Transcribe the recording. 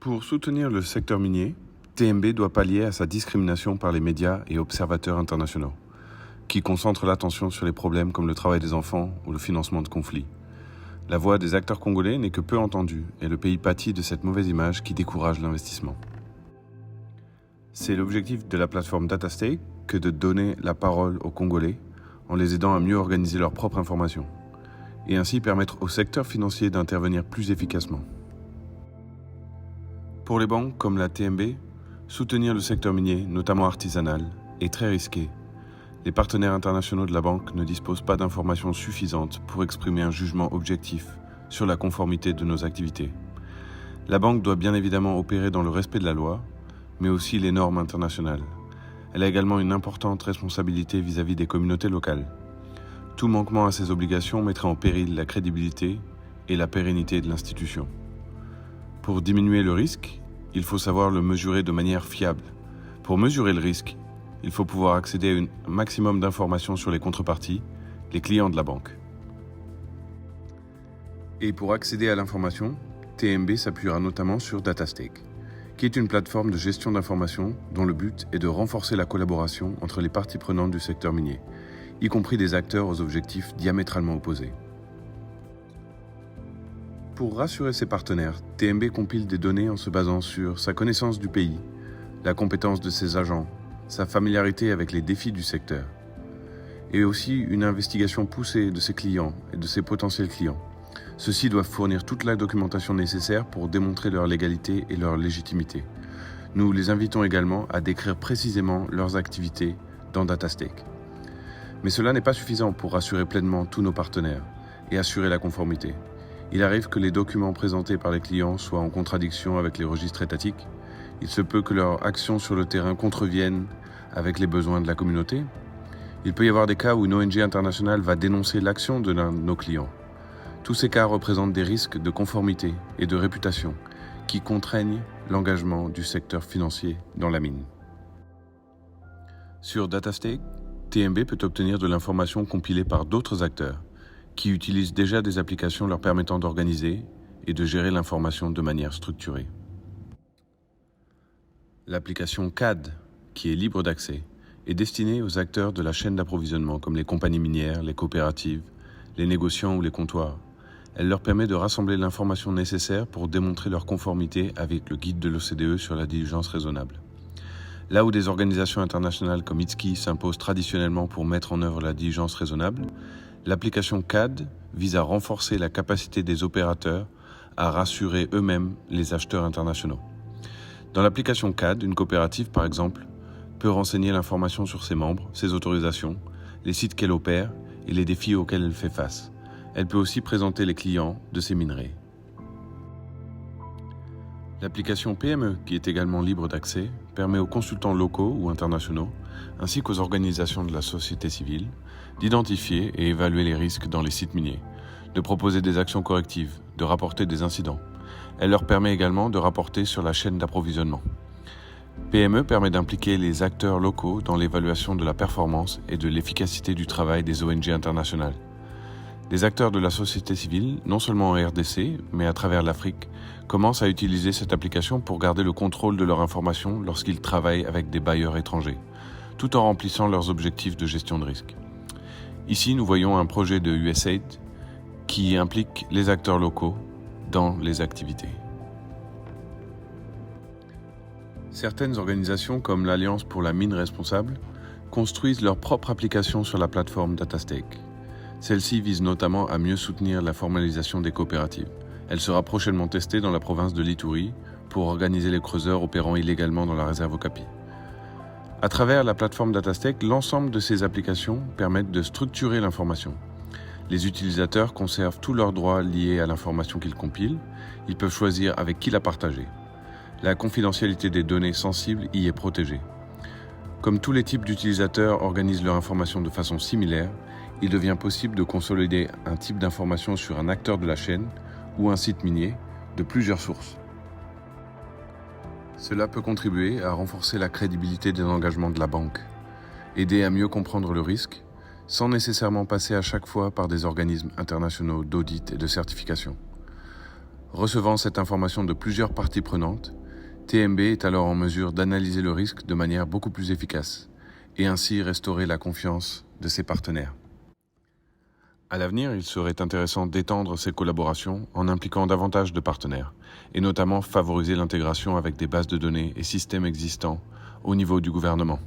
Pour soutenir le secteur minier, TMB doit pallier à sa discrimination par les médias et observateurs internationaux, qui concentrent l'attention sur les problèmes comme le travail des enfants ou le financement de conflits. La voix des acteurs congolais n'est que peu entendue et le pays pâtit de cette mauvaise image qui décourage l'investissement. C'est l'objectif de la plateforme DataStake que de donner la parole aux Congolais en les aidant à mieux organiser leur propre information et ainsi permettre au secteur financier d'intervenir plus efficacement. Pour les banques comme la TMB, soutenir le secteur minier, notamment artisanal, est très risqué. Les partenaires internationaux de la banque ne disposent pas d'informations suffisantes pour exprimer un jugement objectif sur la conformité de nos activités. La banque doit bien évidemment opérer dans le respect de la loi, mais aussi les normes internationales. Elle a également une importante responsabilité vis-à-vis des communautés locales. Tout manquement à ces obligations mettrait en péril la crédibilité et la pérennité de l'institution. Pour diminuer le risque, il faut savoir le mesurer de manière fiable. Pour mesurer le risque, il faut pouvoir accéder à un maximum d'informations sur les contreparties, les clients de la banque. Et pour accéder à l'information, TMB s'appuiera notamment sur DataStake, qui est une plateforme de gestion d'informations dont le but est de renforcer la collaboration entre les parties prenantes du secteur minier, y compris des acteurs aux objectifs diamétralement opposés. Pour rassurer ses partenaires, TMB compile des données en se basant sur sa connaissance du pays, la compétence de ses agents, sa familiarité avec les défis du secteur, et aussi une investigation poussée de ses clients et de ses potentiels clients. Ceux-ci doivent fournir toute la documentation nécessaire pour démontrer leur légalité et leur légitimité. Nous les invitons également à décrire précisément leurs activités dans DataStake. Mais cela n'est pas suffisant pour rassurer pleinement tous nos partenaires et assurer la conformité. Il arrive que les documents présentés par les clients soient en contradiction avec les registres étatiques. Il se peut que leurs actions sur le terrain contreviennent avec les besoins de la communauté. Il peut y avoir des cas où une ONG internationale va dénoncer l'action de l'un de nos clients. Tous ces cas représentent des risques de conformité et de réputation qui contraignent l'engagement du secteur financier dans la mine. Sur DataStake, TMB peut obtenir de l'information compilée par d'autres acteurs qui utilisent déjà des applications leur permettant d'organiser et de gérer l'information de manière structurée. L'application CAD, qui est libre d'accès, est destinée aux acteurs de la chaîne d'approvisionnement comme les compagnies minières, les coopératives, les négociants ou les comptoirs. Elle leur permet de rassembler l'information nécessaire pour démontrer leur conformité avec le guide de l'OCDE sur la diligence raisonnable. Là où des organisations internationales comme ITSCI s'imposent traditionnellement pour mettre en œuvre la diligence raisonnable, l'application CAD vise à renforcer la capacité des opérateurs à rassurer eux-mêmes les acheteurs internationaux. Dans l'application CAD, une coopérative, par exemple, peut renseigner l'information sur ses membres, ses autorisations, les sites qu'elle opère et les défis auxquels elle fait face. Elle peut aussi présenter les clients de ses minerais. L'application PME, qui est également libre d'accès, permet aux consultants locaux ou internationaux, ainsi qu'aux organisations de la société civile, d'identifier et évaluer les risques dans les sites miniers, de proposer des actions correctives, de rapporter des incidents. Elle leur permet également de rapporter sur la chaîne d'approvisionnement. PME permet d'impliquer les acteurs locaux dans l'évaluation de la performance et de l'efficacité du travail des ONG internationales. Des acteurs de la société civile, non seulement en RDC, mais à travers l'Afrique, commencent à utiliser cette application pour garder le contrôle de leur information lorsqu'ils travaillent avec des bailleurs étrangers, tout en remplissant leurs objectifs de gestion de risque. Ici, nous voyons un projet de USAID qui implique les acteurs locaux dans les activités. Certaines organisations comme l'Alliance pour la mine responsable construisent leur propre application sur la plateforme DataStake. Celle-ci vise notamment à mieux soutenir la formalisation des coopératives. Elle sera prochainement testée dans la province de l'Ituri pour organiser les creuseurs opérant illégalement dans la réserve Okapi. À travers la plateforme DataStake, l'ensemble de ces applications permettent de structurer l'information. Les utilisateurs conservent tous leurs droits liés à l'information qu'ils compilent. Ils peuvent choisir avec qui la partager. La confidentialité des données sensibles y est protégée. Comme tous les types d'utilisateurs organisent leur information de façon similaire, il devient possible de consolider un type d'information sur un acteur de la chaîne ou un site minier de plusieurs sources. Cela peut contribuer à renforcer la crédibilité des engagements de la banque, aider à mieux comprendre le risque, sans nécessairement passer à chaque fois par des organismes internationaux d'audit et de certification. Recevant cette information de plusieurs parties prenantes, TMB est alors en mesure d'analyser le risque de manière beaucoup plus efficace et ainsi restaurer la confiance de ses partenaires. À l'avenir, il serait intéressant d'étendre ces collaborations en impliquant davantage de partenaires et notamment favoriser l'intégration avec des bases de données et systèmes existants au niveau du gouvernement.